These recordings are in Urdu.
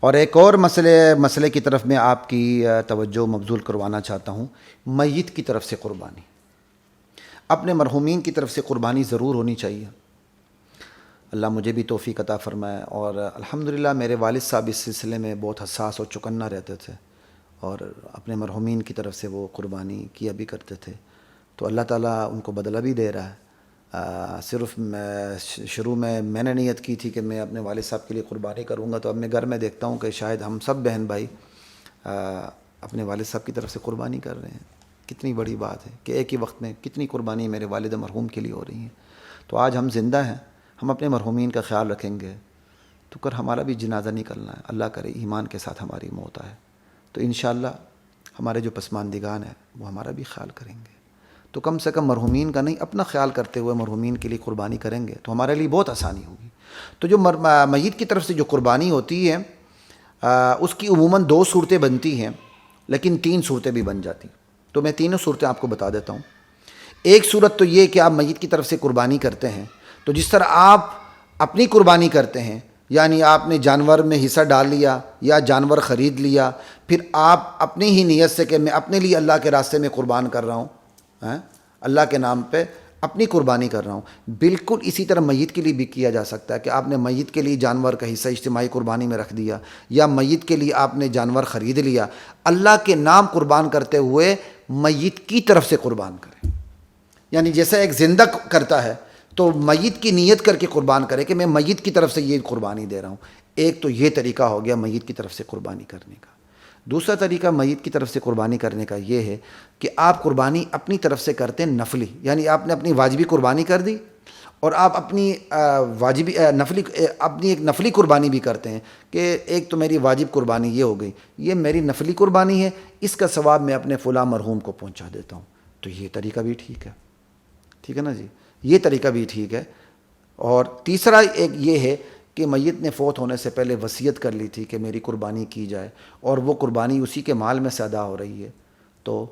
اور ایک اور مسئلے کی طرف میں آپ کی توجہ مبذول کروانا چاہتا ہوں، میت کی طرف سے قربانی، اپنے مرحومین کی طرف سے قربانی ضرور ہونی چاہیے۔ اللہ مجھے بھی توفیق عطا فرمائے، اور الحمدللہ میرے والد صاحب اس سلسلے میں بہت حساس اور چوکنا رہتے تھے، اور اپنے مرحومین کی طرف سے وہ قربانی کیا بھی کرتے تھے، تو اللہ تعالیٰ ان کو بدلہ بھی دے رہا ہے۔ صرف شروع میں نے نیت کی تھی کہ میں اپنے والد صاحب کے لیے قربانی کروں گا، تو اب میں گھر میں دیکھتا ہوں کہ شاید ہم سب بہن بھائی اپنے والد صاحب کی طرف سے قربانی کر رہے ہیں۔ کتنی بڑی بات ہے کہ ایک ہی وقت میں کتنی قربانی میرے والد مرحوم کے لیے ہو رہی ہیں۔ تو آج ہم زندہ ہیں، ہم اپنے مرحومین کا خیال رکھیں گے تو کر ہمارا بھی جنازہ نکلنا ہے، اللہ کرے ایمان کے ساتھ ہماری موت آئے تو انشاءاللہ ہمارے جو پسماندگان ہیں وہ ہمارا بھی خیال کریں گے۔ تو کم سے کم مرحومین کا نہیں، اپنا خیال کرتے ہوئے مرحومین کے لیے قربانی کریں گے تو ہمارے لیے بہت آسانی ہوگی۔ تو جو میت کی طرف سے جو قربانی ہوتی ہے اس کی عموماً 2 صورتیں بنتی ہیں، لیکن 3 صورتیں بھی بن جاتی ہیں۔ تو میں تینوں صورتیں آپ کو بتا دیتا ہوں۔ ایک صورت تو یہ کہ آپ میت کی طرف سے قربانی کرتے ہیں، تو جس طرح آپ اپنی قربانی کرتے ہیں، یعنی آپ نے جانور میں حصہ ڈال لیا یا جانور خرید لیا، پھر آپ اپنی ہی نیت سے کہ میں اپنے لیے اللہ کے راستے میں قربان کر رہا ہوں، اللہ کے نام پہ اپنی قربانی کر رہا ہوں، بالکل اسی طرح میت کے لیے بھی کیا جا سکتا ہے کہ آپ نے میت کے لیے جانور کا حصہ اجتماعی قربانی میں رکھ دیا، یا میت کے لیے آپ نے جانور خرید لیا، اللہ کے نام قربان کرتے ہوئے میت کی طرف سے قربان کریں۔ یعنی جیسا ایک زندہ کرتا ہے تو میت کی نیت کر کے قربان کرے کہ میں میت کی طرف سے یہ قربانی دے رہا ہوں۔ ایک تو یہ طریقہ ہو گیا میت کی طرف سے قربانی کرنے کا۔ دوسرا طریقہ میت کی طرف سے قربانی کرنے کا یہ ہے کہ آپ قربانی اپنی طرف سے کرتے ہیں نفلی، یعنی آپ نے اپنی واجبی قربانی کر دی اور آپ اپنی اپنی ایک نفلی قربانی بھی کرتے ہیں کہ ایک تو میری واجب قربانی یہ ہو گئی، یہ میری نفلی قربانی ہے، اس کا ثواب میں اپنے فلاں مرحوم کو پہنچا دیتا ہوں۔ تو یہ طریقہ بھی ٹھیک ہے، ٹھیک ہے نا جی، یہ طریقہ بھی ٹھیک ہے۔ اور تیسرا ایک یہ ہے کہ میت نے فوت ہونے سے پہلے وصیت کر لی تھی کہ میری قربانی کی جائے، اور وہ قربانی اسی کے مال میں سے ادا ہو رہی ہے، تو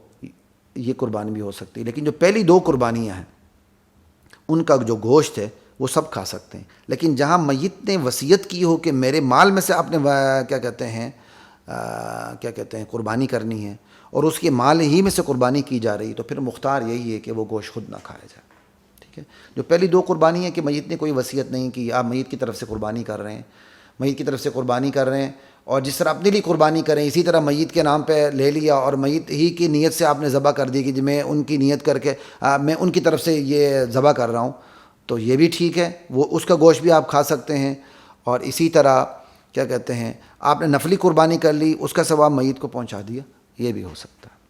یہ قربانی بھی ہو سکتی ہے۔ لیکن جو پہلی 2 قربانیاں ہیں ان کا جو گوشت ہے وہ سب کھا سکتے ہیں، لیکن جہاں میت نے وصیت کی ہو کہ میرے مال میں سے آپ نے کیا کہتے ہیں قربانی کرنی ہے، اور اس کے مال ہی میں سے قربانی کی جا رہی ہے، تو پھر مختار یہی ہے کہ وہ گوشت خود نہ کھایا جائے۔ جو پہلی 2 قربانی ہے کہ میت نے کوئی وصیت نہیں کی، آپ میت کی طرف سے قربانی کر رہے ہیں، میت کی طرف سے قربانی کر رہے ہیں، اور جس طرح اپنے لیے قربانی کریں اسی طرح میت کے نام پہ لے لیا، اور میت ہی کی نیت سے آپ نے ذبح کر دی کہ میں ان کی نیت کر کے میں ان کی طرف سے یہ ذبح کر رہا ہوں، تو یہ بھی ٹھیک ہے، وہ اس کا گوشت بھی آپ کھا سکتے ہیں۔ اور اسی طرح آپ نے نفلی قربانی کر لی، اس کا ثواب میت کو پہنچا دیا، یہ بھی ہو سکتا ہے۔